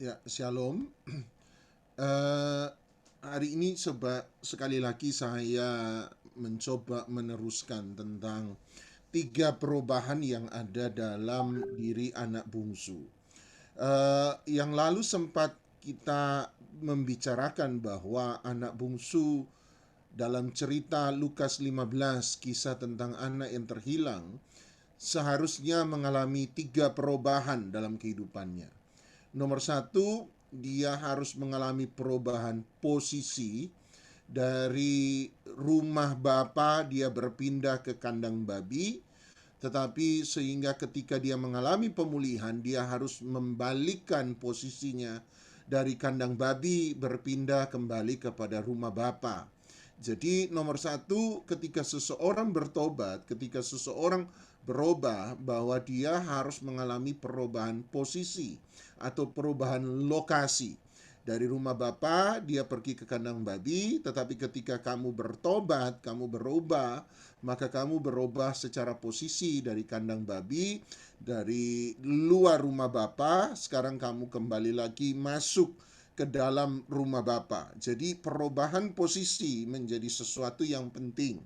Ya, shalom. Hari ini sekali lagi saya mencoba meneruskan tentang tiga perubahan yang ada dalam diri anak bungsu. Yang lalu sempat kita membicarakan bahwa anak bungsu dalam cerita Lukas 15, kisah tentang anak yang terhilang, seharusnya mengalami tiga perubahan dalam kehidupannya. Nomor satu, dia harus mengalami perubahan posisi dari rumah bapa dia berpindah ke kandang babi, tetapi sehingga ketika dia mengalami pemulihan dia harus membalikkan posisinya dari kandang babi berpindah kembali kepada rumah bapa. Jadi nomor satu, ketika seseorang bertobat, ketika seseorang berubah, bahwa dia harus mengalami perubahan posisi atau perubahan lokasi. Dari rumah bapa dia pergi ke kandang babi, tetapi ketika kamu bertobat, kamu berubah, maka kamu berubah secara posisi dari kandang babi, dari luar rumah bapa, sekarang kamu kembali lagi masuk ke dalam rumah bapa. Jadi perubahan posisi menjadi sesuatu yang penting.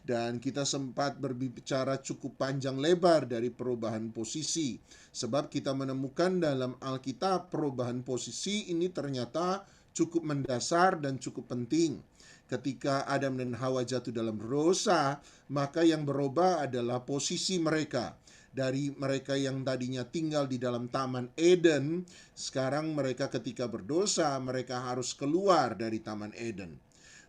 Dan kita sempat berbicara cukup panjang lebar dari perubahan posisi. Sebab kita menemukan dalam Alkitab perubahan posisi ini ternyata cukup mendasar dan cukup penting. Ketika Adam dan Hawa jatuh dalam dosa, maka yang berubah adalah posisi mereka. Dari mereka yang tadinya tinggal di dalam Taman Eden, sekarang mereka ketika berdosa, mereka harus keluar dari Taman Eden.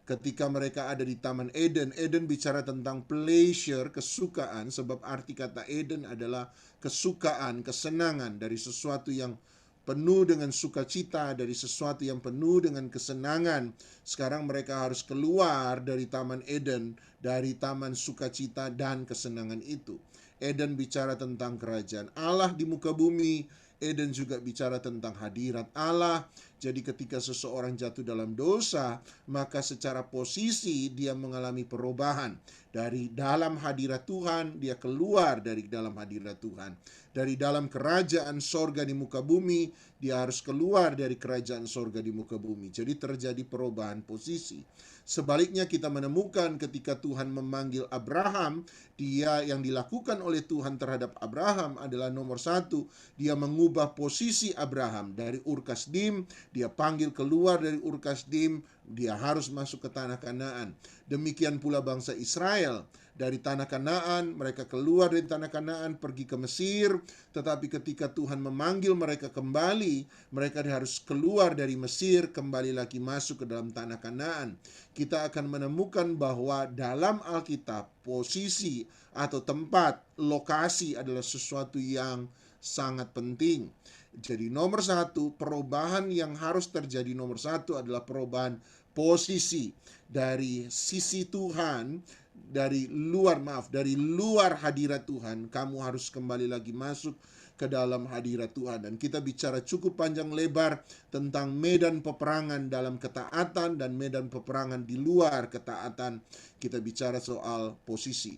Ketika mereka ada di Taman Eden, Eden bicara tentang pleasure, kesukaan, sebab arti kata Eden adalah kesukaan, kesenangan dari sesuatu yang penuh dengan sukacita, dari sesuatu yang penuh dengan kesenangan. Sekarang mereka harus keluar dari Taman Eden, dari taman sukacita dan kesenangan itu. Eden bicara tentang kerajaan Allah di muka bumi. Eden juga bicara tentang hadirat Allah. Jadi ketika seseorang jatuh dalam dosa, maka secara posisi dia mengalami perubahan. Dari dalam hadirat Tuhan, dia keluar dari dalam hadirat Tuhan. Dari dalam kerajaan sorga di muka bumi, dia harus keluar dari kerajaan sorga di muka bumi. Jadi terjadi perubahan posisi. Sebaliknya kita menemukan ketika Tuhan memanggil Abraham, dia yang dilakukan oleh Tuhan terhadap Abraham adalah nomor satu, dia mengubah posisi Abraham dari Ur Kasdim, dia panggil keluar dari Ur Kasdim, dia harus masuk ke tanah Kanaan. Demikian pula bangsa Israel, dari tanah Kanaan mereka keluar dari tanah Kanaan pergi ke Mesir, tetapi ketika Tuhan memanggil mereka kembali, mereka harus keluar dari Mesir kembali lagi masuk ke dalam tanah Kanaan. Kita akan menemukan bahwa dalam Alkitab posisi atau tempat, lokasi adalah sesuatu yang sangat penting. Jadi nomor satu, perubahan yang harus terjadi nomor satu adalah perubahan posisi dari sisi Tuhan, dari luar hadirat Tuhan. Kamu harus kembali lagi masuk ke dalam hadirat Tuhan. Dan kita bicara cukup panjang lebar tentang medan peperangan dalam ketaatan dan medan peperangan di luar ketaatan. Kita bicara soal posisi.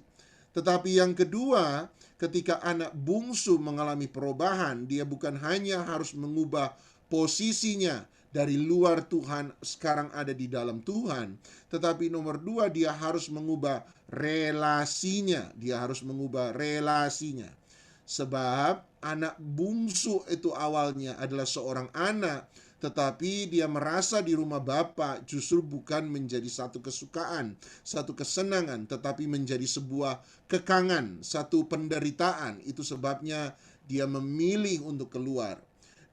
Tetapi yang kedua, ketika anak bungsu mengalami perubahan, dia bukan hanya harus mengubah posisinya dari luar Tuhan sekarang ada di dalam Tuhan, tetapi nomor dua, dia harus mengubah relasinya. Dia harus mengubah relasinya. Sebab anak bungsu itu awalnya adalah seorang anak, tetapi dia merasa di rumah Bapa justru bukan menjadi satu kesukaan, satu kesenangan, tetapi menjadi sebuah kekangan, satu penderitaan. Itu sebabnya dia memilih untuk keluar.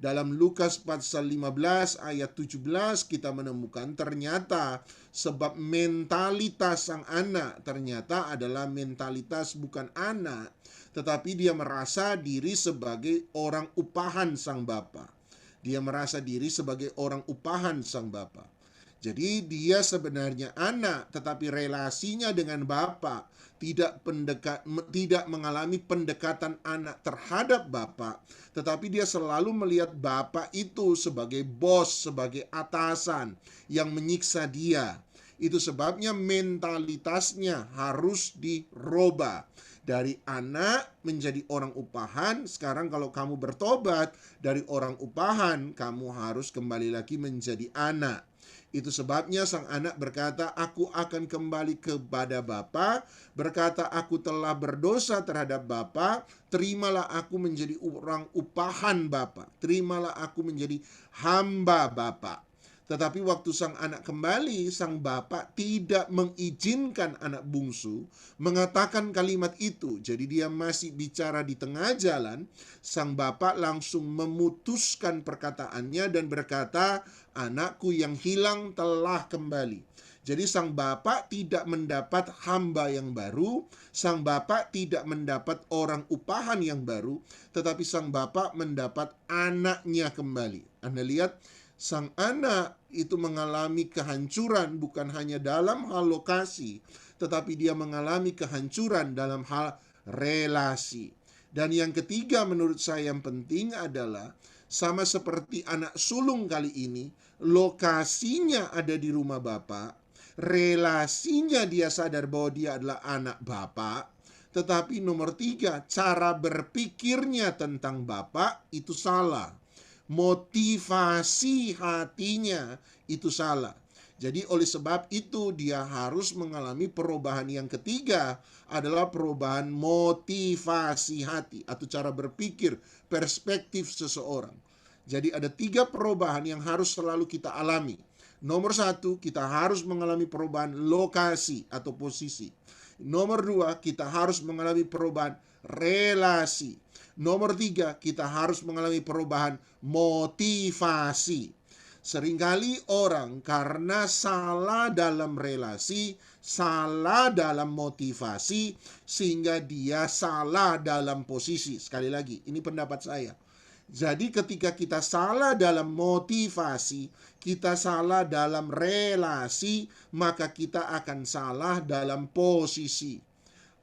Dalam Lukas pasal 15 ayat 17 kita menemukan ternyata sebab mentalitas sang anak ternyata adalah mentalitas bukan anak, tetapi dia merasa diri sebagai orang upahan sang bapa. Dia merasa diri sebagai orang upahan sang bapa. Jadi dia sebenarnya anak, tetapi relasinya dengan bapa tidak mengalami pendekatan anak terhadap bapa, tetapi dia selalu melihat bapa itu sebagai bos, sebagai atasan yang menyiksa dia. Itu sebabnya mentalitasnya harus dirubah. Dari anak menjadi orang upahan. Sekarang kalau kamu bertobat dari orang upahan, kamu harus kembali lagi menjadi anak. Itu sebabnya sang anak berkata, aku akan kembali kepada Bapa, berkata, aku telah berdosa terhadap Bapa, terimalah aku menjadi orang upahan Bapa, terimalah aku menjadi hamba Bapa. Tetapi waktu sang anak kembali, sang bapak tidak mengizinkan anak bungsu mengatakan kalimat itu. Jadi dia masih bicara di tengah jalan. Sang bapak langsung memutuskan perkataannya dan berkata, anakku yang hilang telah kembali. Jadi sang bapak tidak mendapat hamba yang baru, sang bapak tidak mendapat orang upahan yang baru, tetapi sang bapak mendapat anaknya kembali. Anda lihat, sang anak itu mengalami kehancuran bukan hanya dalam hal lokasi, tetapi dia mengalami kehancuran dalam hal relasi. Dan yang ketiga menurut saya yang penting adalah sama seperti anak sulung kali ini, lokasinya ada di rumah bapak, relasinya dia sadar bahwa dia adalah anak bapak, tetapi nomor tiga, cara berpikirnya tentang bapak itu salah. Motivasi hatinya itu salah. Jadi oleh sebab itu dia harus mengalami perubahan yang ketiga adalah perubahan motivasi hati atau cara berpikir, perspektif seseorang. Jadi ada 3 perubahan yang harus selalu kita alami. Nomor 1, kita harus mengalami perubahan lokasi atau posisi. Nomor 2, kita harus mengalami perubahan relasi. Nomor 3, kita harus mengalami perubahan motivasi. Seringkali orang karena salah dalam relasi, salah dalam motivasi, sehingga dia salah dalam posisi. Sekali lagi, ini pendapat saya. Jadi ketika kita salah dalam motivasi, kita salah dalam relasi, maka kita akan salah dalam posisi.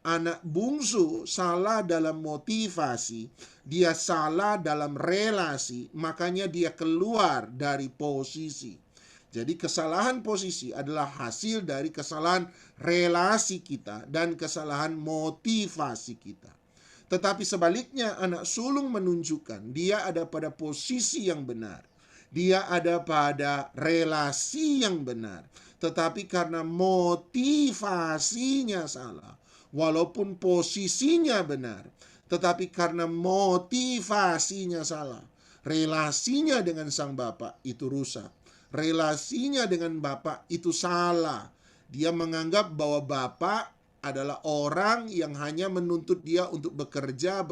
Anak bungsu salah dalam motivasi, dia salah dalam relasi, makanya dia keluar dari posisi. Jadi kesalahan posisi adalah hasil dari kesalahan relasi kita dan kesalahan motivasi kita. Tetapi sebaliknya anak sulung menunjukkan dia ada pada posisi yang benar. Dia ada pada relasi yang benar. Tetapi karena motivasinya salah, walaupun posisinya benar, tetapi karena motivasinya salah, relasinya dengan sang bapak itu rusak. Relasinya dengan bapak itu salah. Dia menganggap bahwa bapak adalah orang yang hanya menuntut dia untuk bekerja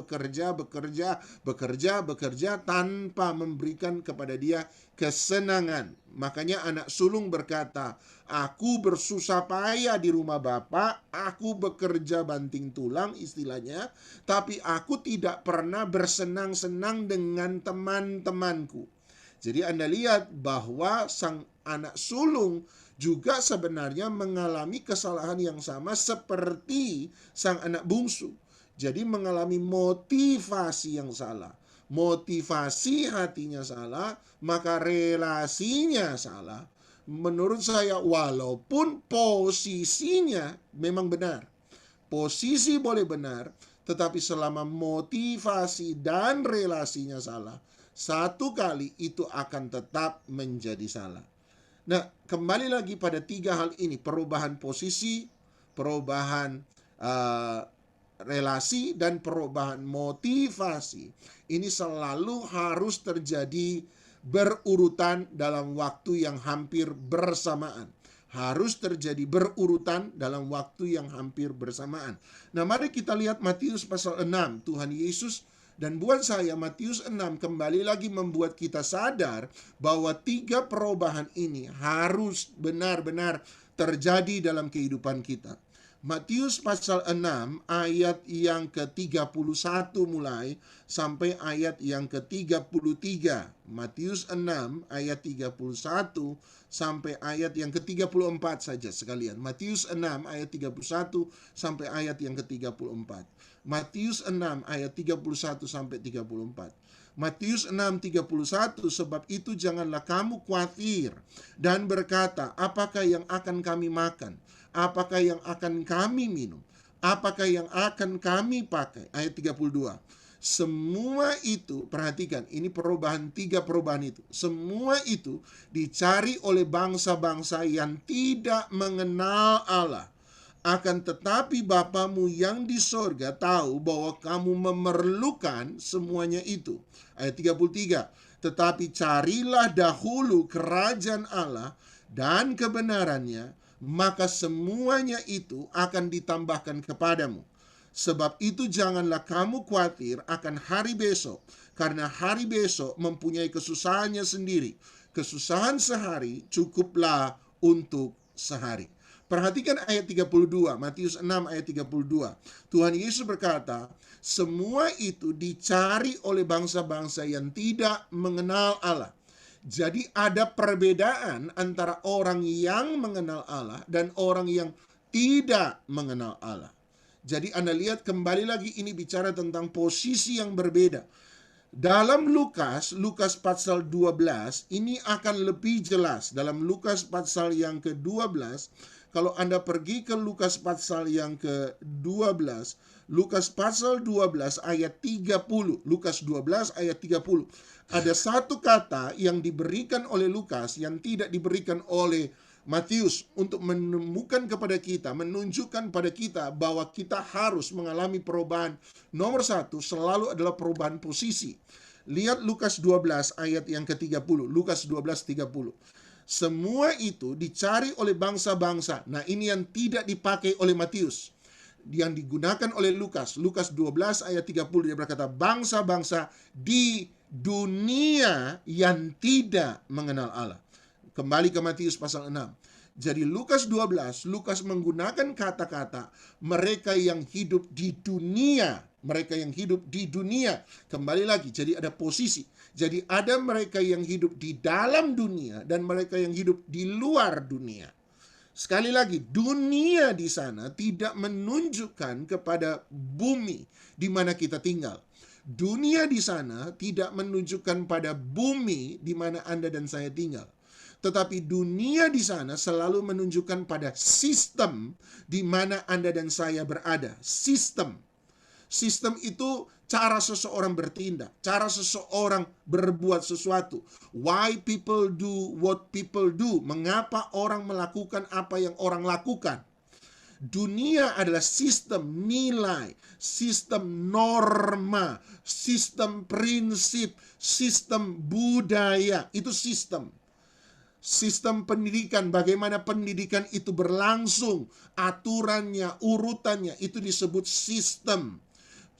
tanpa memberikan kepada dia kesenangan. Makanya anak sulung berkata, aku bersusah payah di rumah bapak, aku bekerja banting tulang istilahnya, tapi aku tidak pernah bersenang-senang dengan teman-temanku. Jadi Anda lihat bahwa sang anak sulung juga sebenarnya mengalami kesalahan yang sama seperti sang anak bungsu. Jadi mengalami motivasi yang salah. Motivasi hatinya salah, maka relasinya salah. Menurut saya walaupun posisinya memang benar. Posisi boleh benar, tetapi selama motivasi dan relasinya salah, satu kali itu akan tetap menjadi salah. Nah, kembali lagi pada 3 hal ini, perubahan posisi, perubahan relasi, dan perubahan motivasi. Ini selalu harus terjadi berurutan dalam waktu yang hampir bersamaan. Harus terjadi berurutan dalam waktu yang hampir bersamaan. Nah, mari kita lihat Matius pasal 6. Tuhan Yesus dan buat saya Matius 6 kembali lagi membuat kita sadar bahwa 3 perubahan ini harus benar-benar terjadi dalam kehidupan kita. Matius pasal 6 ayat yang ke-31 mulai sampai ayat yang ke-33. Matius 6 ayat 31 sampai ayat yang ke-34 saja sekalian. Matius 6 ayat 31 sampai ayat yang ke-34. Matius 6 ayat 31 sampai 34. Matius 6:31, sebab itu janganlah kamu khawatir dan berkata, apakah yang akan kami makan? Apakah yang akan kami minum? Apakah yang akan kami pakai? Ayat 32. Semua itu, perhatikan, ini perubahan, 3 perubahan itu. Semua itu dicari oleh bangsa-bangsa yang tidak mengenal Allah. Akan tetapi Bapamu yang di sorga tahu bahwa kamu memerlukan semuanya itu. Ayat 33. Tetapi carilah dahulu kerajaan Allah dan kebenarannya, maka semuanya itu akan ditambahkan kepadamu. Sebab itu janganlah kamu khawatir akan hari besok, karena hari besok mempunyai kesusahannya sendiri. Kesusahan sehari cukuplah untuk sehari. Perhatikan ayat 32, Matius 6 ayat 32. Tuhan Yesus berkata, semua itu dicari oleh bangsa-bangsa yang tidak mengenal Allah. Jadi ada perbedaan antara orang yang mengenal Allah dan orang yang tidak mengenal Allah. Jadi Anda lihat kembali lagi ini bicara tentang posisi yang berbeda. Dalam Lukas pasal 12 ini akan lebih jelas. Dalam Lukas pasal yang ke-12, kalau Anda pergi ke Lukas pasal yang ke-12, Lukas pasal 12 ayat 30, Lukas 12 ayat 30. Ada satu kata yang diberikan oleh Lukas yang tidak diberikan oleh Matius untuk menemukan kepada kita, menunjukkan pada kita bahwa kita harus mengalami perubahan. Nomor 1 selalu adalah perubahan posisi. Lihat Lukas 12 ayat yang ke-30. Lukas 12:30. Semua itu dicari oleh bangsa-bangsa. Nah, ini yang tidak dipakai oleh Matius. Yang digunakan oleh Lukas. Lukas 12 ayat 30 dia berkata, bangsa-bangsa di dunia yang tidak mengenal Allah. Kembali ke Matius pasal 6. Jadi Lukas 12, Lukas menggunakan kata-kata mereka yang hidup di dunia. Mereka yang hidup di dunia. Kembali lagi, jadi ada posisi. Jadi ada mereka yang hidup di dalam dunia dan mereka yang hidup di luar dunia. Sekali lagi, dunia di sana tidak menunjukkan kepada bumi di mana kita tinggal. Dunia di sana tidak menunjukkan pada bumi di mana Anda dan saya tinggal. Tetapi dunia di sana selalu menunjukkan pada sistem di mana Anda dan saya berada. Sistem. Sistem itu cara seseorang bertindak, cara seseorang berbuat sesuatu. Why people do what people do. Mengapa orang melakukan apa yang orang lakukan. Dunia adalah sistem nilai, sistem norma, sistem prinsip, sistem budaya. Itu sistem. Sistem pendidikan, bagaimana pendidikan itu berlangsung, aturannya, urutannya, itu disebut sistem.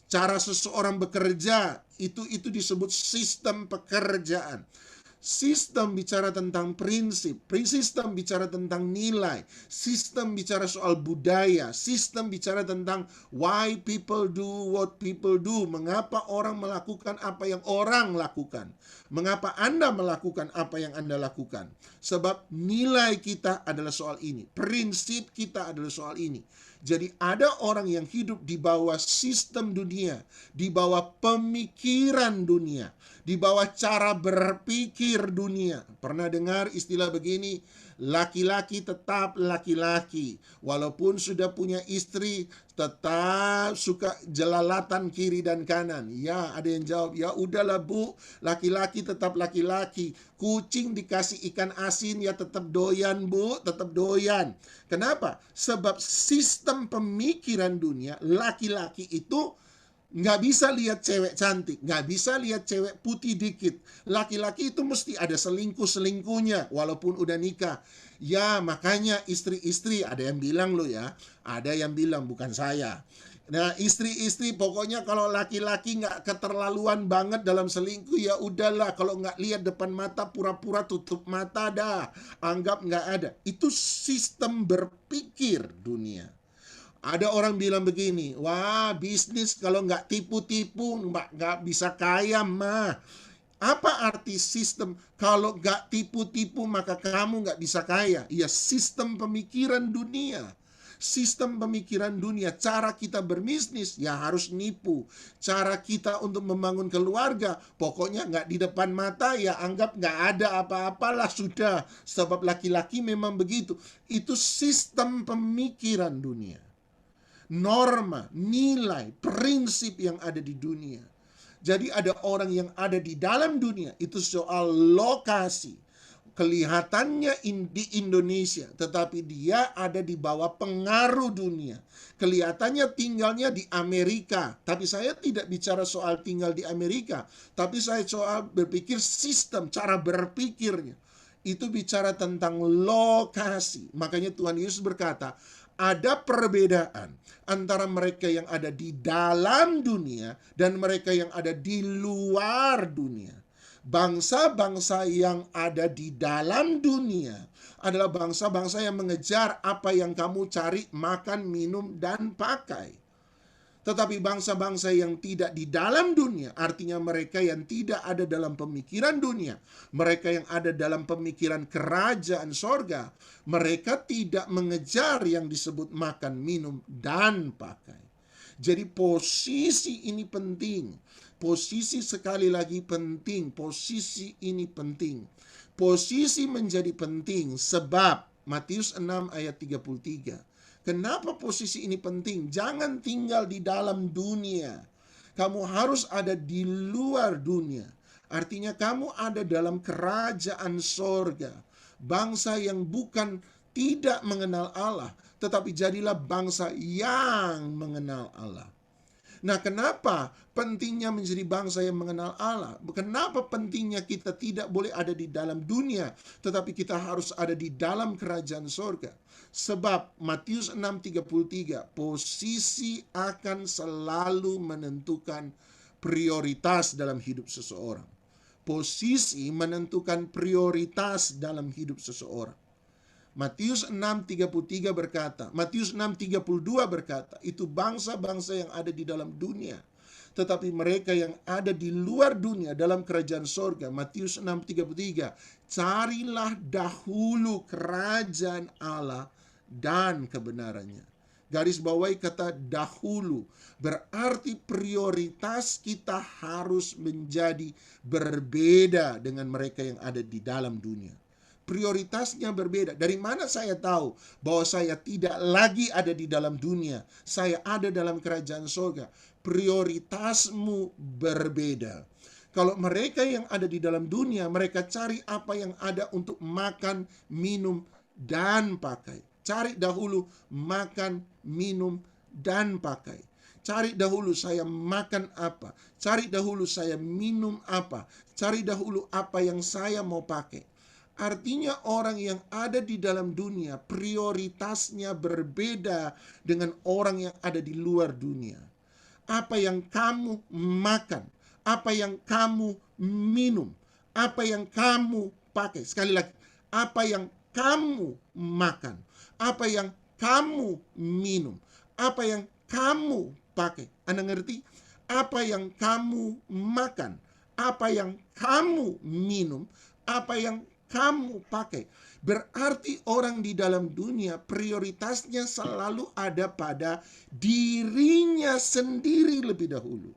Cara seseorang bekerja, itu disebut sistem pekerjaan. Sistem bicara tentang prinsip, sistem bicara tentang nilai, sistem bicara soal budaya, sistem bicara tentang why people do what people do, mengapa orang melakukan apa yang orang lakukan, mengapa Anda melakukan apa yang Anda lakukan. Sebab nilai kita adalah soal ini, prinsip kita adalah soal ini. Jadi ada orang yang hidup di bawah sistem dunia, di bawah pemikiran dunia, di bawah cara berpikir dunia. Pernah dengar istilah begini, laki-laki tetap laki-laki. Walaupun sudah punya istri, tetap suka jelalatan kiri dan kanan. Ya, ada yang jawab, ya udahlah bu, laki-laki tetap laki-laki. Kucing dikasih ikan asin, ya tetap doyan bu, tetap doyan. Kenapa? Sebab sistem pemikiran dunia, laki-laki itu nggak bisa lihat cewek cantik, nggak bisa lihat cewek putih dikit. Laki-laki itu mesti ada selingkuh-selingkuhnya walaupun udah nikah. Ya makanya istri-istri, ada yang bilang loh ya, ada yang bilang, bukan saya. Nah istri-istri pokoknya kalau laki-laki nggak keterlaluan banget dalam selingkuh, ya udahlah, kalau nggak lihat depan mata pura-pura tutup mata dah, anggap nggak ada. Itu sistem berpikir dunia. Ada orang bilang begini, wah bisnis kalau nggak tipu-tipu nggak bisa kaya mah. Apa arti sistem? Kalau nggak tipu-tipu maka kamu nggak bisa kaya. Iya, sistem pemikiran dunia. Sistem pemikiran dunia, cara kita berbisnis ya harus nipu. Cara kita untuk membangun keluarga, pokoknya nggak di depan mata, ya anggap nggak ada apa-apalah sudah. Sebab laki-laki memang begitu. Itu sistem pemikiran dunia. norma, nilai, prinsip yang ada di dunia. Jadi ada orang yang ada di dalam dunia, itu soal lokasi. Kelihatannya di Indonesia, tetapi dia ada di bawah pengaruh dunia. Kelihatannya tinggalnya di Amerika, tapi saya tidak bicara soal tinggal di Amerika, tapi saya soal berpikir sistem, cara berpikirnya. Itu bicara tentang lokasi. Makanya Tuhan Yesus berkata, ada perbedaan antara mereka yang ada di dalam dunia dan mereka yang ada di luar dunia. Bangsa-bangsa yang ada di dalam dunia adalah bangsa-bangsa yang mengejar apa yang kamu cari, makan, minum, dan pakai. Tetapi bangsa-bangsa yang tidak di dalam dunia, artinya mereka yang tidak ada dalam pemikiran dunia, mereka yang ada dalam pemikiran kerajaan sorga, mereka tidak mengejar yang disebut makan, minum, dan pakai. Jadi posisi ini penting. Posisi sekali lagi penting. Posisi ini penting. Posisi menjadi penting sebab Matius 6 ayat 33. Kenapa posisi ini penting? Jangan tinggal di dalam dunia. Kamu harus ada di luar dunia. Artinya kamu ada dalam kerajaan sorga. Bangsa yang bukan tidak mengenal Allah, tetapi jadilah bangsa yang mengenal Allah. Nah, kenapa pentingnya menjadi bangsa yang mengenal Allah? Kenapa pentingnya kita tidak boleh ada di dalam dunia, tetapi kita harus ada di dalam kerajaan sorga? Sebab Matius 6:33, posisi akan selalu menentukan prioritas dalam hidup seseorang. Posisi menentukan prioritas dalam hidup seseorang. Matius 6:33 berkata, Matius 6:32 berkata, itu bangsa-bangsa yang ada di dalam dunia. Tetapi mereka yang ada di luar dunia dalam kerajaan sorga, Matius 6:33, carilah dahulu kerajaan Allah dan kebenarannya. Garis bawahi kata dahulu, berarti prioritas kita harus menjadi berbeda dengan mereka yang ada di dalam dunia. Prioritasnya berbeda. Dari mana saya tahu bahwa saya tidak lagi ada di dalam dunia? Saya ada dalam kerajaan surga. Prioritasmu berbeda. Kalau mereka yang ada di dalam dunia, mereka cari apa yang ada untuk makan, minum, dan pakai. Cari dahulu makan, minum, dan pakai. Cari dahulu saya makan apa. Cari dahulu saya minum apa. Cari dahulu apa yang saya mau pakai. Artinya orang yang ada di dalam dunia prioritasnya berbeda dengan orang yang ada di luar dunia. Apa yang kamu makan, apa yang kamu minum, apa yang kamu pakai. Sekali lagi, apa yang kamu makan, apa yang kamu minum, apa yang kamu pakai. Anda ngerti? Apa yang kamu makan, apa yang kamu minum, apa yang kamu pakai. Berarti orang di dalam dunia prioritasnya selalu ada pada dirinya sendiri lebih dahulu.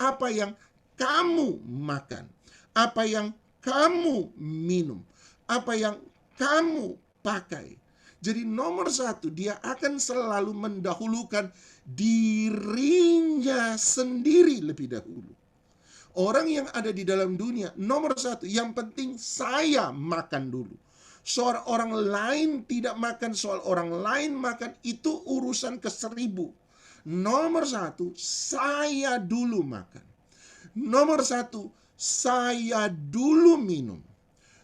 Apa yang kamu makan, apa yang kamu minum, apa yang kamu pakai. Jadi nomor satu, dia akan selalu mendahulukan dirinya sendiri lebih dahulu. Orang yang ada di dalam dunia, nomor satu, yang penting saya makan dulu. Soal orang lain tidak makan, soal orang lain makan, itu urusan ke-1000. Nomor satu, saya dulu makan. Nomor satu, saya dulu minum.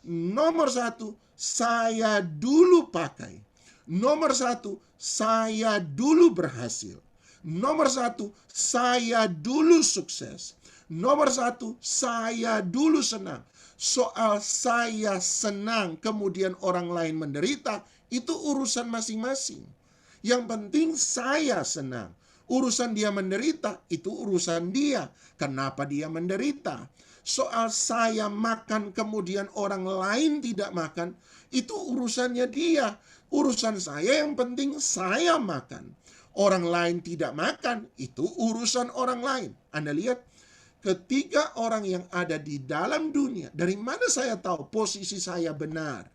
Nomor satu, saya dulu pakai. Nomor satu, saya dulu berhasil. Nomor satu, saya dulu sukses. Nomor satu, saya dulu senang. Soal saya senang, kemudian orang lain menderita, itu urusan masing-masing. Yang penting saya senang. Urusan dia menderita, itu urusan dia. Kenapa dia menderita? Soal saya makan, kemudian orang lain tidak makan, itu urusannya dia. Urusan saya yang penting saya makan. Orang lain tidak makan, itu urusan orang lain. Anda lihat? Ketika orang yang ada di dalam dunia, dari mana saya tahu posisi saya benar?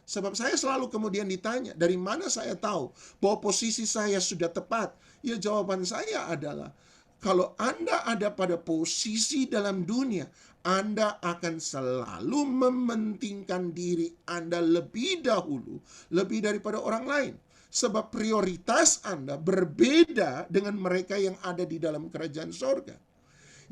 Sebab saya selalu kemudian ditanya, dari mana saya tahu bahwa posisi saya sudah tepat? Ya, jawaban saya adalah, kalau Anda ada pada posisi dalam dunia, Anda akan selalu mementingkan diri Anda lebih dahulu, lebih daripada orang lain. Sebab prioritas Anda berbeda dengan mereka yang ada di dalam kerajaan sorga.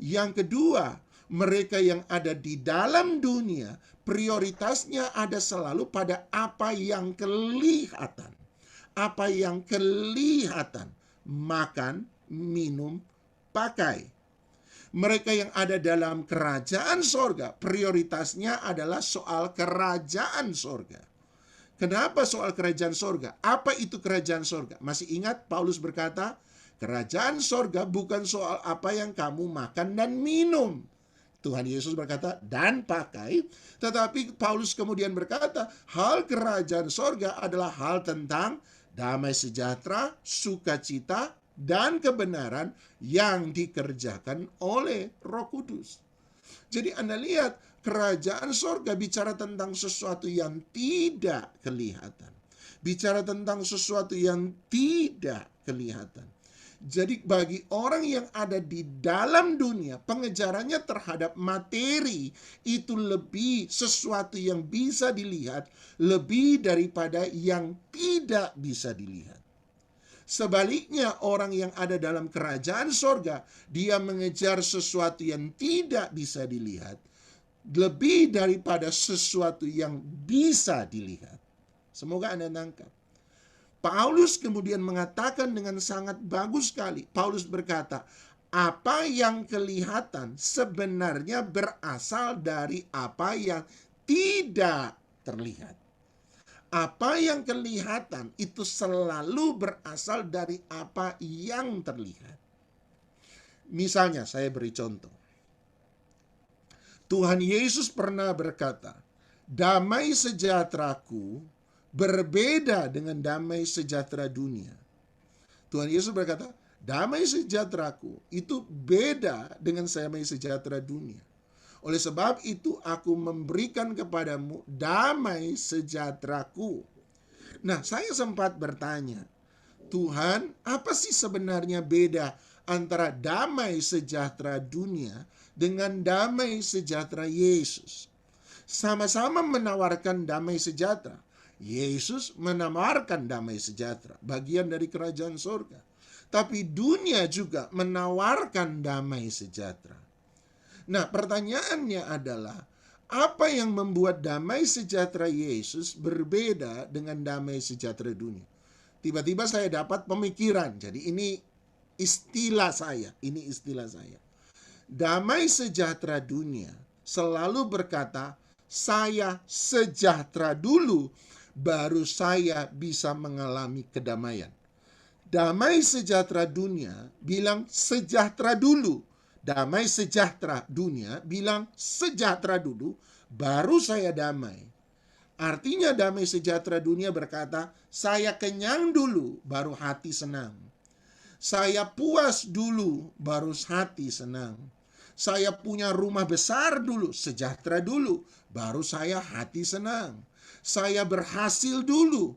Yang kedua, mereka yang ada di dalam dunia, prioritasnya ada selalu pada apa yang kelihatan. Apa yang kelihatan, makan, minum, pakai. Mereka yang ada dalam kerajaan sorga, prioritasnya adalah soal kerajaan sorga. Kenapa soal kerajaan sorga? Apa itu kerajaan sorga? Masih ingat Paulus berkata, kerajaan sorga bukan soal apa yang kamu makan dan minum. Tuhan Yesus berkata, dan pakai. Tetapi Paulus kemudian berkata, hal kerajaan sorga adalah hal tentang damai sejahtera, sukacita, dan kebenaran yang dikerjakan oleh Roh Kudus. Jadi Anda lihat, kerajaan sorga bicara tentang sesuatu yang tidak kelihatan. Bicara tentang sesuatu yang tidak kelihatan. Jadi bagi orang yang ada di dalam dunia, pengejarannya terhadap materi itu lebih sesuatu yang bisa dilihat, lebih daripada yang tidak bisa dilihat. Sebaliknya, orang yang ada dalam kerajaan sorga, dia mengejar sesuatu yang tidak bisa dilihat, lebih daripada sesuatu yang bisa dilihat. Semoga Anda nangkap. Paulus kemudian mengatakan dengan sangat bagus sekali. Paulus berkata, apa yang kelihatan sebenarnya berasal dari apa yang tidak terlihat. Apa yang kelihatan itu selalu berasal dari apa yang terlihat. Misalnya, saya beri contoh. Tuhan Yesus pernah berkata, damai sejahteraku berbeda dengan damai sejahtera dunia. Tuhan Yesus berkata, damai sejahteraku itu beda dengan damai sejahtera dunia. Oleh sebab itu aku memberikan kepadamu damai sejahteraku. Nah, saya sempat bertanya, Tuhan, apa sih sebenarnya beda antara damai sejahtera dunia dengan damai sejahtera Yesus? Sama-sama menawarkan damai sejahtera. Yesus menawarkan damai sejahtera, bagian dari kerajaan surga. Tapi dunia juga menawarkan damai sejahtera. Nah, pertanyaannya adalah, apa yang membuat damai sejahtera Yesus berbeda dengan damai sejahtera dunia? Tiba-tiba saya dapat pemikiran. Jadi ini istilah saya. Damai sejahtera dunia selalu berkata, saya sejahtera dulu, baru saya bisa mengalami kedamaian. Damai sejahtera dunia bilang sejahtera dulu. Damai sejahtera dunia bilang sejahtera dulu, baru saya damai. Artinya damai sejahtera dunia berkata, saya kenyang dulu, baru hati senang. Saya puas dulu, baru hati senang. Saya punya rumah besar dulu, sejahtera dulu, baru saya hati senang. Saya berhasil dulu,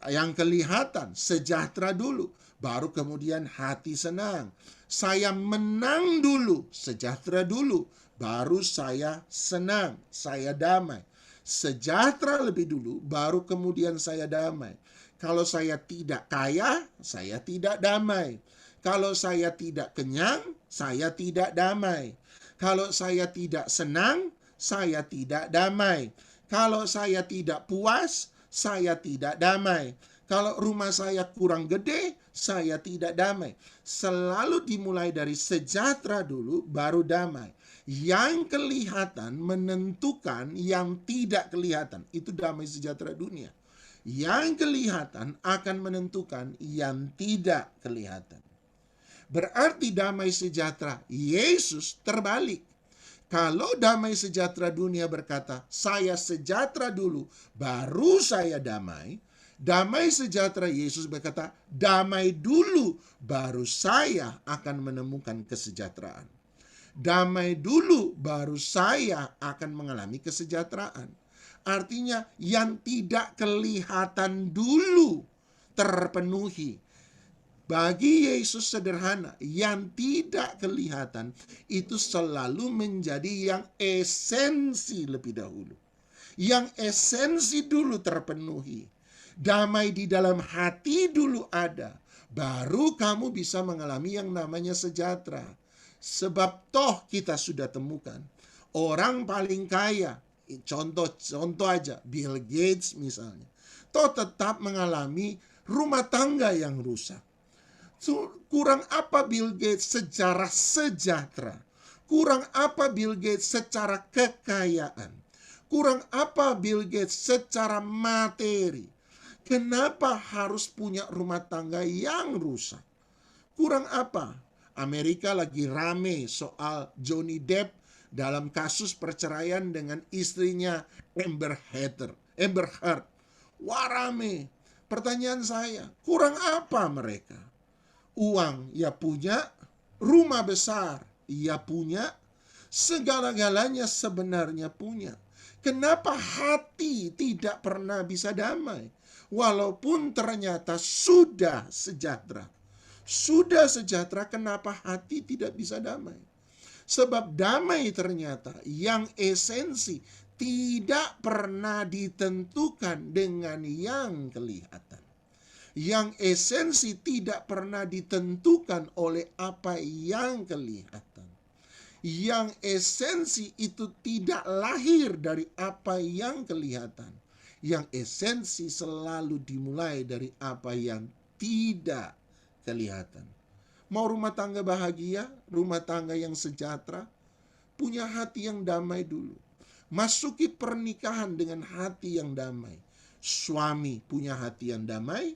yang kelihatan, sejahtera dulu, baru kemudian hati senang. Saya menang dulu, sejahtera dulu, baru saya senang, saya damai. Sejahtera lebih dulu, baru kemudian saya damai. Kalau saya tidak kaya, saya tidak damai. Kalau saya tidak kenyang, saya tidak damai. Kalau saya tidak senang, saya tidak damai. Kalau saya tidak puas, saya tidak damai. Kalau rumah saya kurang gede, saya tidak damai. Selalu dimulai dari sejahtera dulu, baru damai. Yang kelihatan menentukan yang tidak kelihatan. Itu damai sejahtera dunia. Yang kelihatan akan menentukan yang tidak kelihatan. Berarti damai sejahtera Yesus terbalik. Kalau damai sejahtera dunia berkata, saya sejahtera dulu, baru saya damai. Damai sejahtera Yesus berkata, damai dulu, baru saya akan menemukan kesejahteraan. Damai dulu, baru saya akan mengalami kesejahteraan. Artinya yang tidak kelihatan dulu terpenuhi. Bagi Yesus sederhana, yang tidak kelihatan itu selalu menjadi yang esensi lebih dahulu. Yang esensi dulu terpenuhi. Damai di dalam hati dulu ada. Baru kamu bisa mengalami yang namanya sejahtera. Sebab toh kita sudah temukan. Orang paling kaya, contoh aja, Bill Gates misalnya. Toh tetap mengalami rumah tangga yang rusak. Kurang apa Bill Gates secara sejahtera? Kurang apa Bill Gates secara kekayaan? Kurang apa Bill Gates secara materi? Kenapa harus punya rumah tangga yang rusak? Kurang apa? Amerika lagi rame soal Johnny Depp dalam kasus perceraian dengan istrinya Amber Heard. Wah, rame. Pertanyaan saya, kurang apa mereka? Uang ya punya, rumah besar ya punya, segala-galanya sebenarnya punya. Kenapa hati tidak pernah bisa damai? Walaupun ternyata sudah sejahtera. Sudah sejahtera, kenapa hati tidak bisa damai? Sebab damai ternyata yang esensi tidak pernah ditentukan dengan yang kelihatan. Yang esensi tidak pernah ditentukan oleh apa yang kelihatan. Yang esensi itu tidak lahir dari apa yang kelihatan. Yang esensi selalu dimulai dari apa yang tidak kelihatan. Mau rumah tangga bahagia, rumah tangga yang sejahtera, punya hati yang damai dulu. Masuki pernikahan dengan hati yang damai. Suami punya hati yang damai,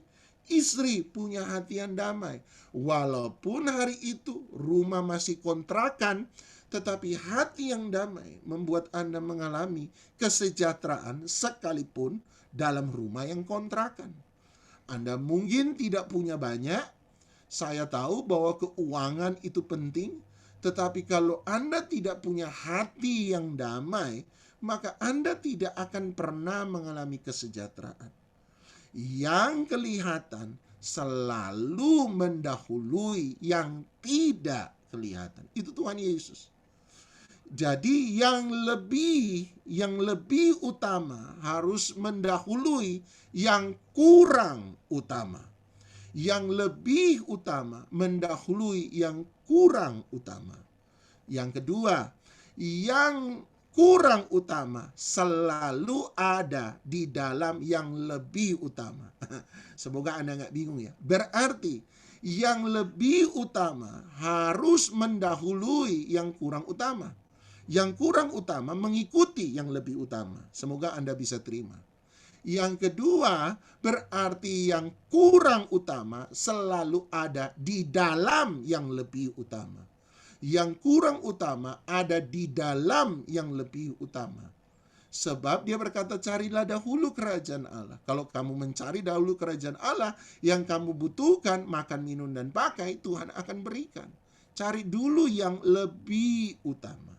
istri punya hati yang damai. Walaupun hari itu rumah masih kontrakan, tetapi hati yang damai membuat Anda mengalami kesejahteraan sekalipun dalam rumah yang kontrakan. Anda mungkin tidak punya banyak. Saya tahu bahwa keuangan itu penting. Tetapi kalau Anda tidak punya hati yang damai, maka Anda tidak akan pernah mengalami kesejahteraan. Yang kelihatan selalu mendahului yang tidak kelihatan. Itu Tuhan Yesus. Jadi yang lebih utama harus mendahului yang kurang utama. Yang lebih utama mendahului yang kurang utama. Yang kedua, yang kurang utama selalu ada di dalam yang lebih utama. Semoga Anda nggak bingung ya. Berarti yang lebih utama harus mendahului yang kurang utama. Yang kurang utama mengikuti yang lebih utama. Semoga Anda bisa terima. Yang kedua, berarti yang kurang utama selalu ada di dalam yang lebih utama. Yang kurang utama ada di dalam yang lebih utama. Sebab dia berkata, carilah dahulu kerajaan Allah. Kalau kamu mencari dahulu kerajaan Allah, yang kamu butuhkan, makan, minum, dan pakai, Tuhan akan berikan. Cari dulu yang lebih utama.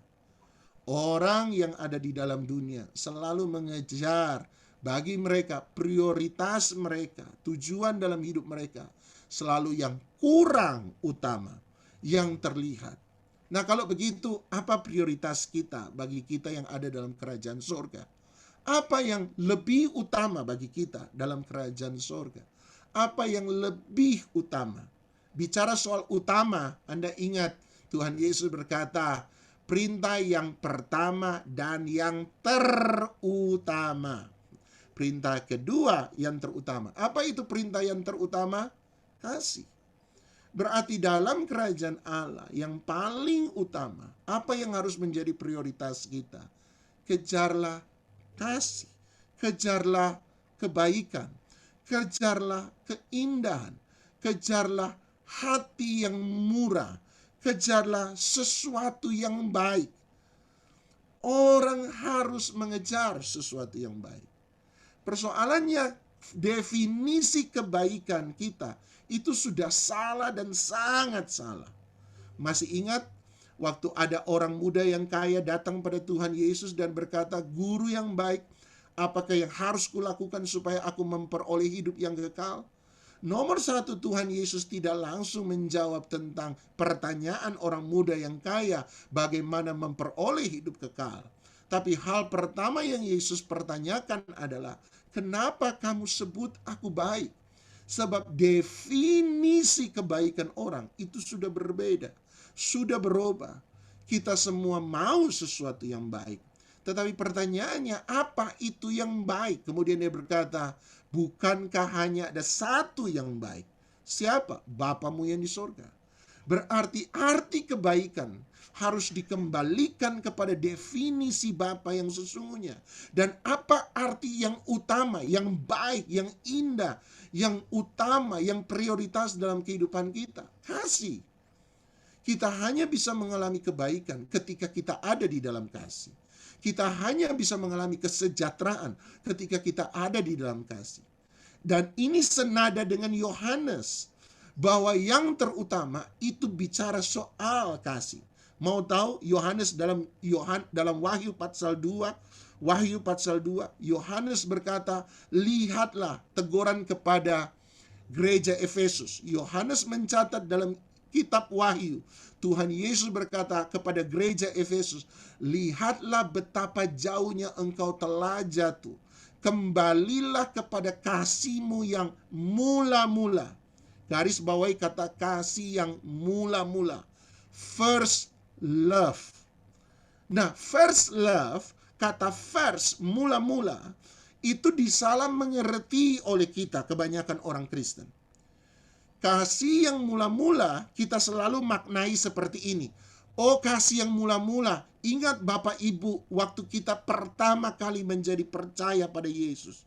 Orang yang ada di dalam dunia selalu mengejar, bagi mereka prioritas mereka, tujuan dalam hidup mereka selalu yang kurang utama, yang terlihat. Nah, kalau begitu, apa prioritas kita bagi kita yang ada dalam kerajaan surga? Apa yang lebih utama bagi kita dalam kerajaan surga? Apa yang lebih utama? Bicara soal utama, Anda ingat Tuhan Yesus berkata, perintah yang pertama dan yang terutama. Perintah kedua yang terutama. Apa itu perintah yang terutama? Kasih. Berarti dalam kerajaan Allah yang paling utama, apa yang harus menjadi prioritas kita? Kejarlah kasih, kejarlah kebaikan, kejarlah keindahan, kejarlah hati yang murah, kejarlah sesuatu yang baik. Orang harus mengejar sesuatu yang baik. Persoalannya, definisi kebaikan kita itu sudah salah dan sangat salah. Masih ingat waktu ada orang muda yang kaya datang pada Tuhan Yesus dan berkata, guru yang baik, Apakah yang harus kulakukan supaya aku memperoleh hidup yang kekal? Nomor satu, Tuhan Yesus tidak langsung menjawab tentang pertanyaan orang muda yang kaya, bagaimana memperoleh hidup kekal. Tapi hal pertama yang Yesus pertanyakan adalah, kenapa kamu sebut aku baik? Sebab definisi kebaikan orang itu sudah berbeda, sudah berubah. Kita semua mau sesuatu yang baik. Tetapi pertanyaannya, apa itu yang baik? Kemudian dia berkata, bukankah hanya ada satu yang baik? Siapa? Bapamu yang di sorga. Berarti arti kebaikan harus dikembalikan kepada definisi Bapa yang sesungguhnya. Dan apa arti yang utama, yang baik, yang indah, yang utama, yang prioritas dalam kehidupan kita? Kasih. Kita hanya bisa mengalami kebaikan ketika kita ada di dalam kasih. Kita hanya bisa mengalami kesejahteraan ketika kita ada di dalam kasih. Dan ini senada dengan Yohanes, bahwa yang terutama itu bicara soal kasih. Mau tahu Yohanes dalam Wahyu pasal 2, Yohanes berkata, lihatlah teguran kepada gereja Efesus. Yohanes mencatat dalam kitab Wahyu, Tuhan Yesus berkata kepada gereja Efesus, lihatlah betapa jauhnya engkau telah jatuh. Kembalilah kepada kasihmu yang mula-mula. Garis bawahi kata kasih yang mula-mula. First love. Nah, first love, kata first, mula-mula, itu disalah mengerti oleh kita, kebanyakan orang Kristen. Kasih yang mula-mula kita selalu maknai seperti ini. Oh, kasih yang mula-mula. Ingat Bapak Ibu, waktu kita pertama kali menjadi percaya pada Yesus.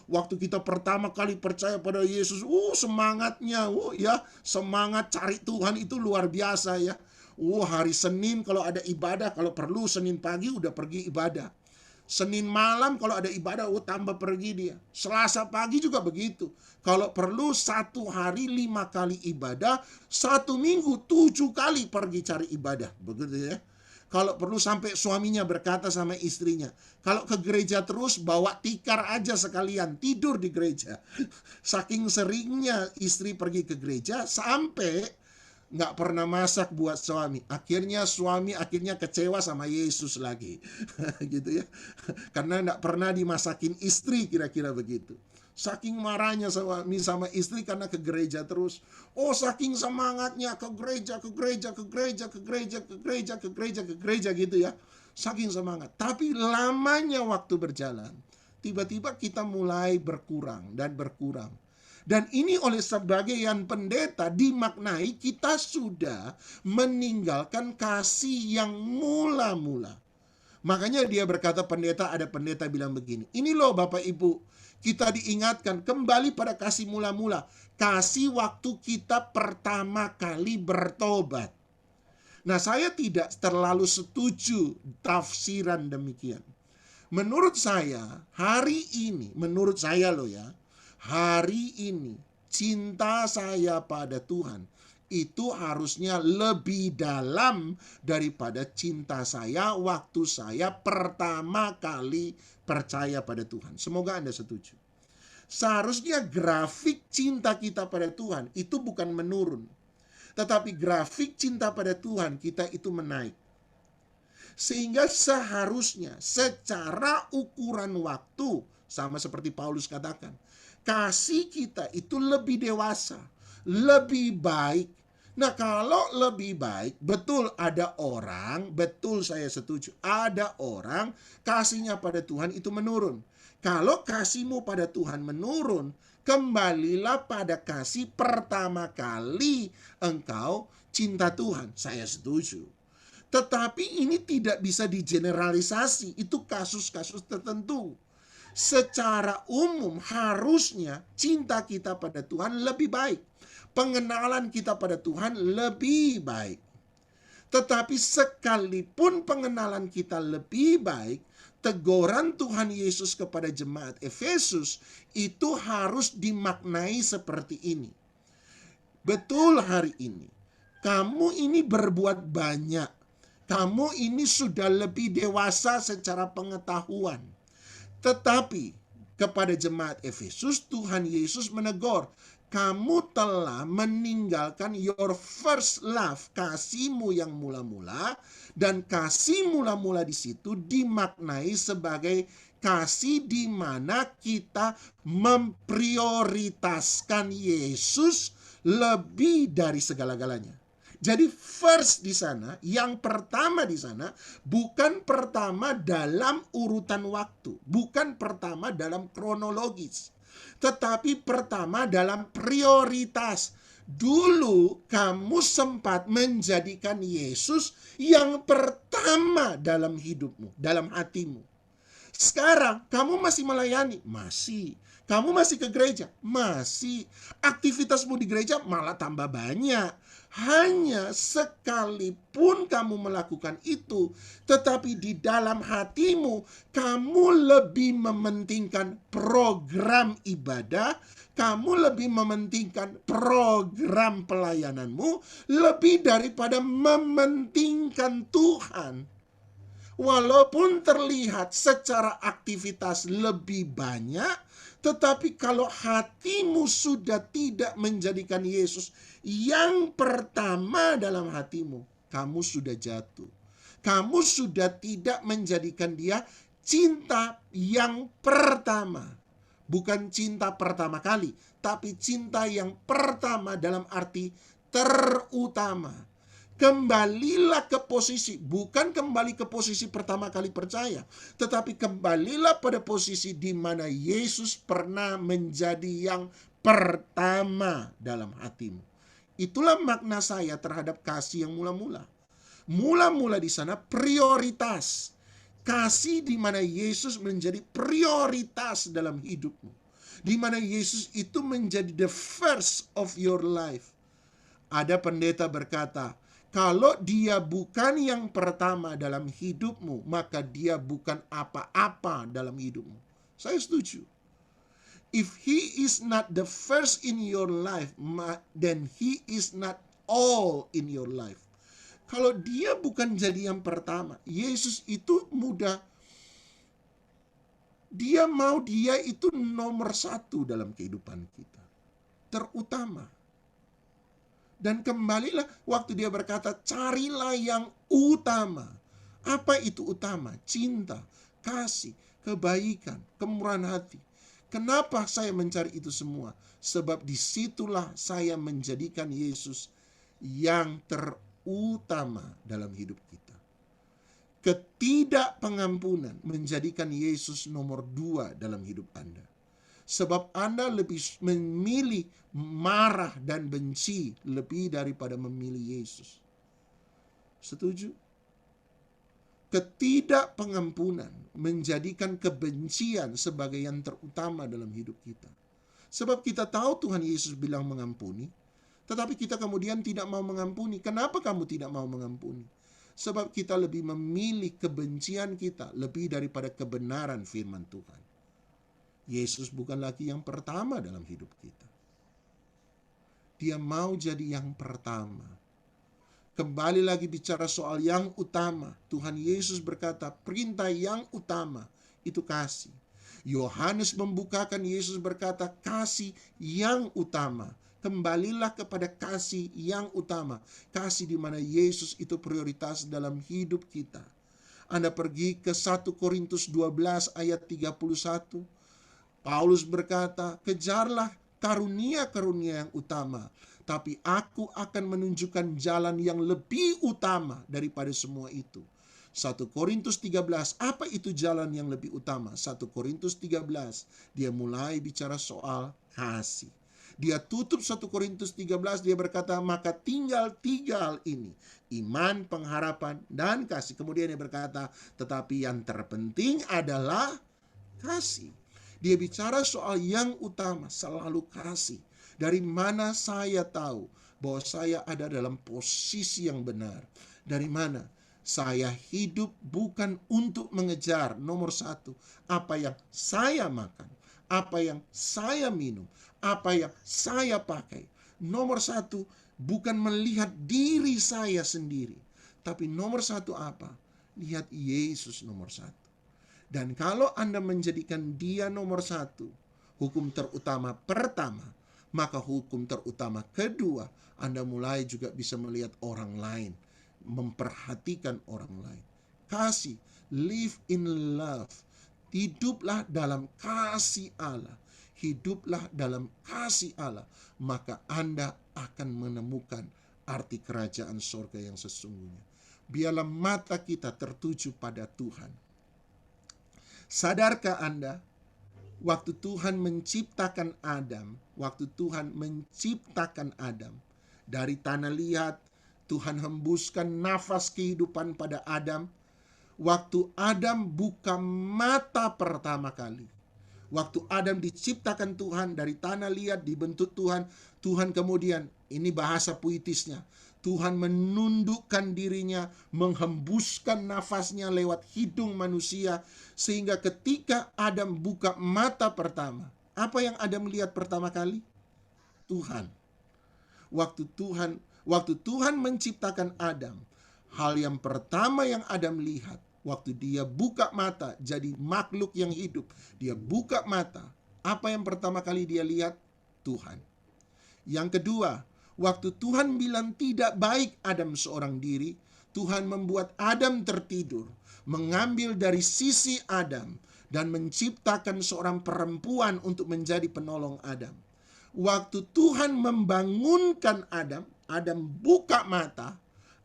Waktu kita pertama kali percaya pada Yesus, semangatnya, semangat cari Tuhan itu luar biasa ya. Hari Senin kalau ada ibadah, kalau perlu Senin pagi udah pergi ibadah. Senin malam kalau ada ibadah, tambah pergi dia. Selasa pagi juga begitu. Kalau perlu 1 hari 5 kali ibadah, 1 minggu 7 kali pergi cari ibadah. Begitu ya. Kalau perlu sampai suaminya berkata sama istrinya, kalau ke gereja terus bawa tikar aja sekalian, tidur di gereja. Saking seringnya istri pergi ke gereja sampai nggak pernah masak buat suami. Akhirnya suami kecewa sama Yesus lagi. Gitu ya. Karena nggak pernah dimasakin istri, kira-kira begitu. Saking marahnya sama istri karena ke gereja terus. Saking semangatnya ke gereja gitu ya. Saking semangat. Tapi lamanya waktu berjalan, tiba-tiba kita mulai berkurang dan berkurang. Dan ini oleh sebagian pendeta dimaknai kita sudah meninggalkan kasih yang mula-mula. Makanya dia berkata, ada pendeta bilang begini, ini loh Bapak Ibu, kita diingatkan kembali pada kasih mula-mula. Kasih waktu kita pertama kali bertobat. Nah, saya tidak terlalu setuju tafsiran demikian. Menurut saya, hari ini, hari ini cinta saya pada Tuhan itu harusnya lebih dalam daripada cinta saya waktu saya pertama kali percaya pada Tuhan. Semoga Anda setuju. Seharusnya grafik cinta kita pada Tuhan itu bukan menurun, tetapi grafik cinta pada Tuhan kita itu menaik. Sehingga seharusnya secara ukuran waktu, sama seperti Paulus katakan, kasih kita itu lebih dewasa, lebih baik. Nah, kalau lebih baik, betul ada orang, betul saya setuju, ada orang kasihnya pada Tuhan itu menurun. Kalau kasihmu pada Tuhan menurun, kembalilah pada kasih pertama kali engkau cinta Tuhan. Saya setuju. Tetapi ini tidak bisa digeneralisasi, itu kasus-kasus tertentu. Secara umum harusnya cinta kita pada Tuhan lebih baik. Pengenalan kita pada Tuhan lebih baik. Tetapi sekalipun pengenalan kita lebih baik, teguran Tuhan Yesus kepada jemaat Efesus itu harus dimaknai seperti ini. Betul hari ini, kamu ini berbuat banyak. Kamu ini sudah lebih dewasa secara pengetahuan. Tetapi kepada jemaat Efesus, Tuhan Yesus menegur, kamu telah meninggalkan your first love, kasihmu yang mula-mula, dan kasih mula-mula di situ dimaknai sebagai kasih di mana kita memprioritaskan Yesus lebih dari segala-galanya. Jadi first di sana, yang pertama di sana, bukan pertama dalam urutan waktu, bukan pertama dalam kronologis, tetapi pertama dalam prioritas. Dulu kamu sempat menjadikan Yesus yang pertama dalam hidupmu, dalam hatimu. Sekarang kamu masih melayani? Masih. Kamu masih ke gereja? Masih. Aktivitasmu di gereja malah tambah banyak. Hanya sekalipun kamu melakukan itu, tetapi di dalam hatimu kamu lebih mementingkan program ibadah, kamu lebih mementingkan program pelayananmu lebih daripada mementingkan Tuhan. Walaupun terlihat secara aktivitas lebih banyak, tetapi kalau hatimu sudah tidak menjadikan Yesus yang pertama dalam hatimu, kamu sudah jatuh. Kamu sudah tidak menjadikan dia cinta yang pertama. Bukan cinta pertama kali, tapi cinta yang pertama dalam arti terutama. Kembalilah ke posisi, bukan kembali ke posisi pertama kali percaya, tetapi kembalilah pada posisi di mana Yesus pernah menjadi yang pertama dalam hatimu. Itulah makna saya terhadap kasih yang mula-mula. Mula-mula di sana prioritas. Kasih di mana Yesus menjadi prioritas dalam hidupmu. Di mana Yesus itu menjadi the first of your life. Ada pendeta berkata, kalau dia bukan yang pertama dalam hidupmu, maka dia bukan apa-apa dalam hidupmu. Saya setuju. If he is not the first in your life, then he is not all in your life. Kalau dia bukan jadi yang pertama, Yesus itu mudah. Dia itu nomor satu dalam kehidupan kita. Terutama. Dan kembalilah waktu dia berkata, carilah yang utama. Apa itu utama? Cinta, kasih, kebaikan, kemurahan hati. Kenapa saya mencari itu semua? Sebab disitulah saya menjadikan Yesus yang terutama dalam hidup kita. Ketidakpengampunan menjadikan Yesus nomor 2 dalam hidup Anda. Sebab Anda lebih memilih marah dan benci lebih daripada memilih Yesus. Setuju? Ketidakpengampunan menjadikan kebencian sebagai yang terutama dalam hidup kita. Sebab kita tahu Tuhan Yesus bilang mengampuni, tetapi kita kemudian tidak mau mengampuni. Kenapa kamu tidak mau mengampuni? Sebab kita lebih memilih kebencian kita lebih daripada kebenaran firman Tuhan. Yesus bukan lagi yang pertama dalam hidup kita. Dia mau jadi yang pertama. Kembali lagi bicara soal yang utama. Tuhan Yesus berkata, perintah yang utama itu kasih. Yohanes membukakan, Yesus berkata, kasih yang utama. Kembalilah kepada kasih yang utama. Kasih di mana Yesus itu prioritas dalam hidup kita. Anda pergi ke 1 Korintus 12 ayat 31. Paulus berkata, kejarlah karunia-karunia yang utama, tapi aku akan menunjukkan jalan yang lebih utama daripada semua itu. 1 Korintus 13, apa itu jalan yang lebih utama? 1 Korintus 13, dia mulai bicara soal kasih. Dia tutup 1 Korintus 13, dia berkata, maka tinggal 3 hal ini, iman, pengharapan, dan kasih. Kemudian dia berkata, tetapi yang terpenting adalah kasih. Dia bicara soal yang utama, selalu kasih. Dari mana saya tahu bahwa saya ada dalam posisi yang benar? Dari mana? Saya hidup bukan untuk mengejar nomor 1, apa yang saya makan, apa yang saya minum, apa yang saya pakai. Nomor 1 bukan melihat diri saya sendiri, tapi nomor 1 apa? Lihat Yesus nomor 1. Dan kalau Anda menjadikan dia nomor satu, hukum terutama pertama, maka hukum terutama kedua, Anda mulai juga bisa melihat orang lain, memperhatikan orang lain. Kasih, live in love. Hiduplah dalam kasih Allah. Hiduplah dalam kasih Allah. Maka Anda akan menemukan arti kerajaan sorga yang sesungguhnya. Biarlah mata kita tertuju pada Tuhan. Sadarkah Anda, waktu Tuhan menciptakan Adam, dari tanah liat, Tuhan hembuskan nafas kehidupan pada Adam. Waktu Adam buka mata pertama kali, waktu Adam diciptakan Tuhan dari tanah liat, dibentuk Tuhan, Tuhan kemudian, ini bahasa puitisnya, Tuhan menundukkan dirinya, menghembuskan nafasnya lewat hidung manusia, sehingga ketika Adam buka mata pertama, apa yang Adam lihat pertama kali? Tuhan. Waktu Tuhan menciptakan Adam, hal yang pertama yang Adam lihat, waktu dia buka mata jadi makhluk yang hidup, dia buka mata, apa yang pertama kali dia lihat? Tuhan. Yang kedua, waktu Tuhan bilang tidak baik Adam seorang diri, Tuhan membuat Adam tertidur, mengambil dari sisi Adam, dan menciptakan seorang perempuan untuk menjadi penolong Adam. Waktu Tuhan membangunkan Adam, Adam buka mata,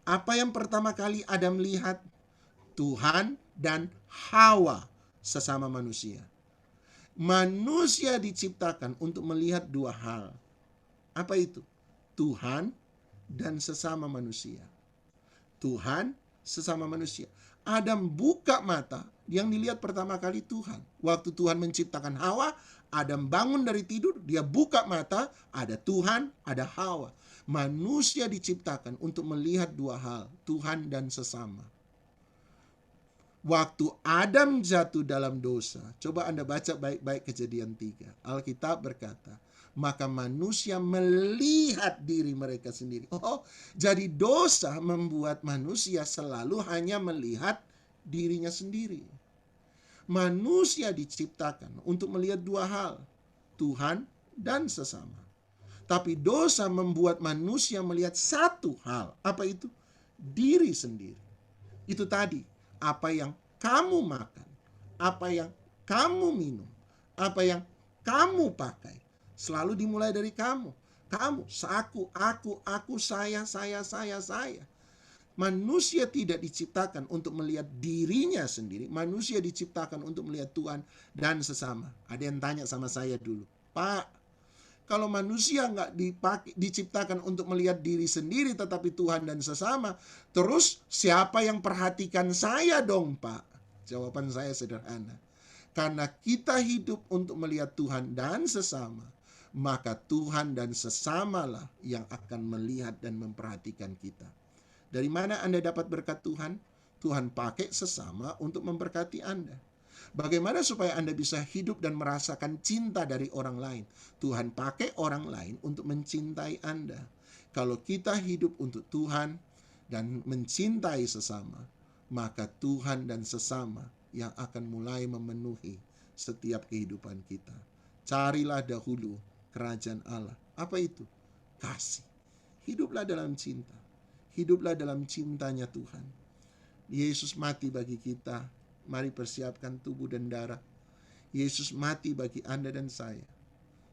apa yang pertama kali Adam lihat? Tuhan dan Hawa, sesama manusia. Manusia diciptakan untuk melihat dua hal. Apa itu? Tuhan dan sesama manusia. Tuhan, sesama manusia. Adam buka mata, yang dilihat pertama kali Tuhan. Waktu Tuhan menciptakan Hawa, Adam bangun dari tidur, dia buka mata, ada Tuhan, ada Hawa. Manusia diciptakan untuk melihat dua hal, Tuhan dan sesama. Waktu Adam jatuh dalam dosa, coba Anda baca baik-baik Kejadian 3. Alkitab berkata, maka manusia melihat diri mereka sendiri. Oh, jadi dosa membuat manusia selalu hanya melihat dirinya sendiri. Manusia diciptakan untuk melihat dua hal, Tuhan dan sesama. Tapi dosa membuat manusia melihat satu hal. Apa itu? Diri sendiri. Itu tadi, apa yang kamu makan, apa yang kamu minum, apa yang kamu pakai, selalu dimulai dari kamu. Kamu, aku, saya. Manusia tidak diciptakan untuk melihat dirinya sendiri. Manusia diciptakan untuk melihat Tuhan dan sesama. Ada yang tanya sama saya dulu, Pak, kalau manusia nggak diciptakan untuk melihat diri sendiri tetapi Tuhan dan sesama, terus siapa yang perhatikan saya dong, Pak? Jawaban saya sederhana. Karena kita hidup untuk melihat Tuhan dan sesama, maka Tuhan dan sesamalah yang akan melihat dan memperhatikan kita. Dari mana Anda dapat berkat Tuhan? Tuhan pakai sesama untuk memberkati Anda. Bagaimana supaya Anda bisa hidup dan merasakan cinta dari orang lain? Tuhan pakai orang lain untuk mencintai Anda. Kalau kita hidup untuk Tuhan dan mencintai sesama, maka Tuhan dan sesama yang akan mulai memenuhi setiap kehidupan kita. Carilah dahulu kerajaan Allah. Apa itu? Kasih. Hiduplah dalam cinta. Hiduplah dalam cintanya Tuhan. Yesus mati bagi kita. Mari persiapkan tubuh dan darah. Yesus mati bagi Anda dan saya,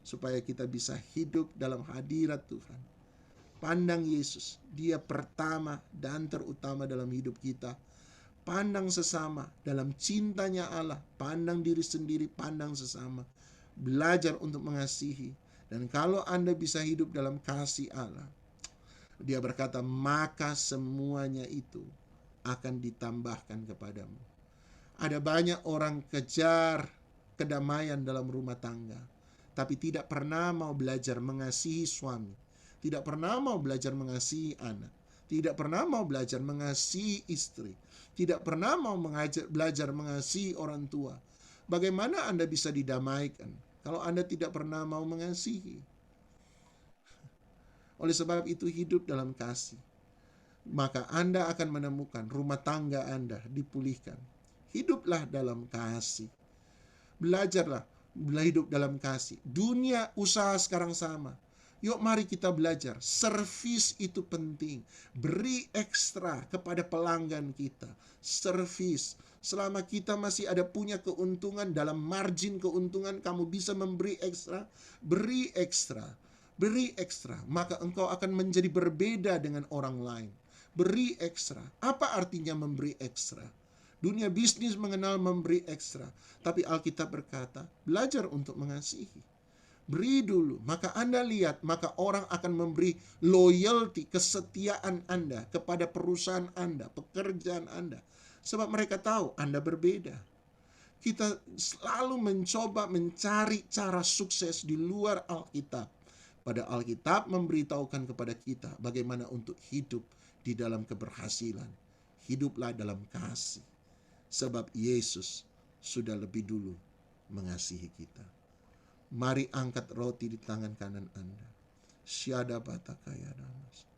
supaya kita bisa hidup dalam hadirat Tuhan. Pandang Yesus, dia pertama dan terutama dalam hidup kita. Pandang sesama dalam cintanya Allah. Pandang diri sendiri, pandang sesama. Belajar untuk mengasihi. Dan kalau Anda bisa hidup dalam kasih Allah, dia berkata, maka semuanya itu akan ditambahkan kepadamu. Ada banyak orang kejar kedamaian dalam rumah tangga, tapi tidak pernah mau belajar mengasihi suami, tidak pernah mau belajar mengasihi anak, tidak pernah mau belajar mengasihi istri, tidak pernah mau belajar mengasihi orang tua. Bagaimana Anda bisa didamaikan kalau Anda tidak pernah mau mengasihi? Oleh sebab itu, hidup dalam kasih, maka Anda akan menemukan rumah tangga Anda dipulihkan. Hiduplah dalam kasih. Belajarlah hidup dalam kasih. Dunia usaha sekarang sama. Yuk mari kita belajar. Servis itu penting. Beri ekstra kepada pelanggan kita. Servis. Selama kita masih ada punya keuntungan, dalam margin keuntungan kamu bisa memberi ekstra, beri ekstra. Beri ekstra, maka engkau akan menjadi berbeda dengan orang lain. Beri ekstra. Apa artinya memberi ekstra? Dunia bisnis mengenal memberi ekstra, tapi Alkitab berkata, belajar untuk mengasihi. Beri dulu, maka Anda lihat, maka orang akan memberi loyalty, kesetiaan Anda kepada perusahaan Anda, pekerjaan Anda. Sebab mereka tahu Anda berbeda. Kita selalu mencoba mencari cara sukses di luar Alkitab. Pada Alkitab memberitahukan kepada kita bagaimana untuk hidup di dalam keberhasilan. Hiduplah dalam kasih. Sebab Yesus sudah lebih dulu mengasihi kita. Mari angkat roti di tangan kanan Anda. Syada batakaya damas.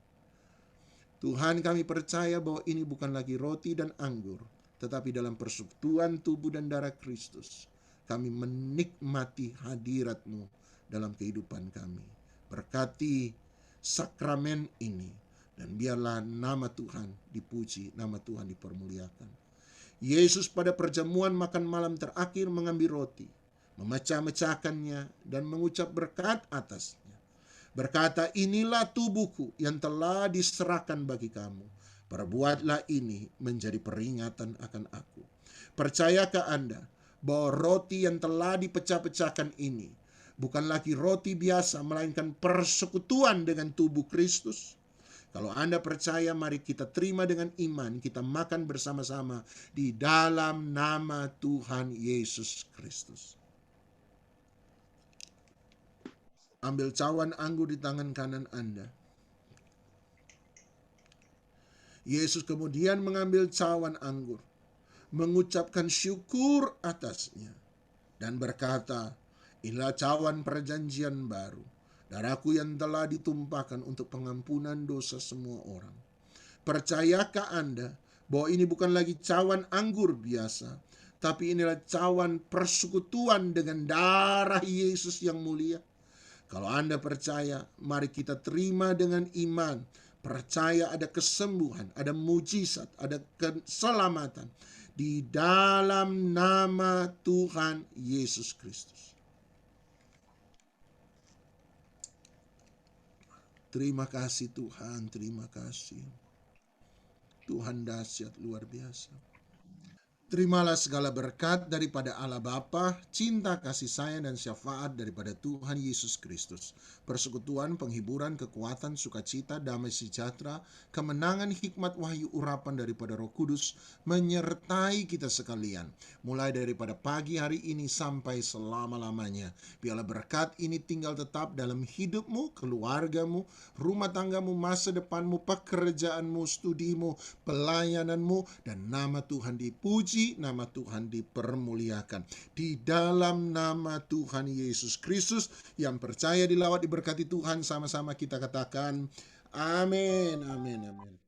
Tuhan, kami percaya bahwa ini bukan lagi roti dan anggur, tetapi dalam persekutuan tubuh dan darah Kristus, kami menikmati hadirat-Mu dalam kehidupan kami. Berkati sakramen ini, dan biarlah nama Tuhan dipuji, nama Tuhan dipermuliakan. Yesus pada perjamuan makan malam terakhir mengambil roti, memecah-mecahkannya, dan mengucap berkat atasnya. Berkata, inilah tubuhku yang telah diserahkan bagi kamu. Perbuatlah ini menjadi peringatan akan aku. Percayakah Anda bahwa roti yang telah dipecah-pecahkan ini bukan lagi roti biasa, melainkan persekutuan dengan tubuh Kristus? Kalau Anda percaya, mari kita terima dengan iman, kita makan bersama-sama di dalam nama Tuhan Yesus Kristus. Ambil cawan anggur di tangan kanan Anda. Yesus kemudian mengambil cawan anggur, mengucapkan syukur atasnya, dan berkata, inilah cawan perjanjian baru, darahku yang telah ditumpahkan untuk pengampunan dosa semua orang. Percayakah Anda bahwa ini bukan lagi cawan anggur biasa, tapi inilah cawan persekutuan dengan darah Yesus yang mulia? Kalau Anda percaya, mari kita terima dengan iman. Percaya ada kesembuhan, ada mujizat, ada keselamatan di dalam nama Tuhan Yesus Kristus. Terima kasih Tuhan, terima kasih. Tuhan dahsyat luar biasa. Terimalah segala berkat daripada Allah Bapa, cinta kasih sayang dan syafaat daripada Tuhan Yesus Kristus, persekutuan, penghiburan, kekuatan, sukacita, damai sejahtera, kemenangan, hikmat, wahyu, urapan daripada Roh Kudus menyertai kita sekalian, mulai daripada pagi hari ini sampai selama-lamanya. Biarlah berkat ini tinggal tetap dalam hidupmu, keluargamu, rumah tanggamu, masa depanmu, pekerjaanmu, studimu, pelayananmu, dan nama Tuhan dipuji, nama Tuhan dipermuliakan. Di dalam nama Tuhan Yesus Kristus, yang percaya dilawat diberkati Tuhan, sama-sama kita katakan amin, amin, amin.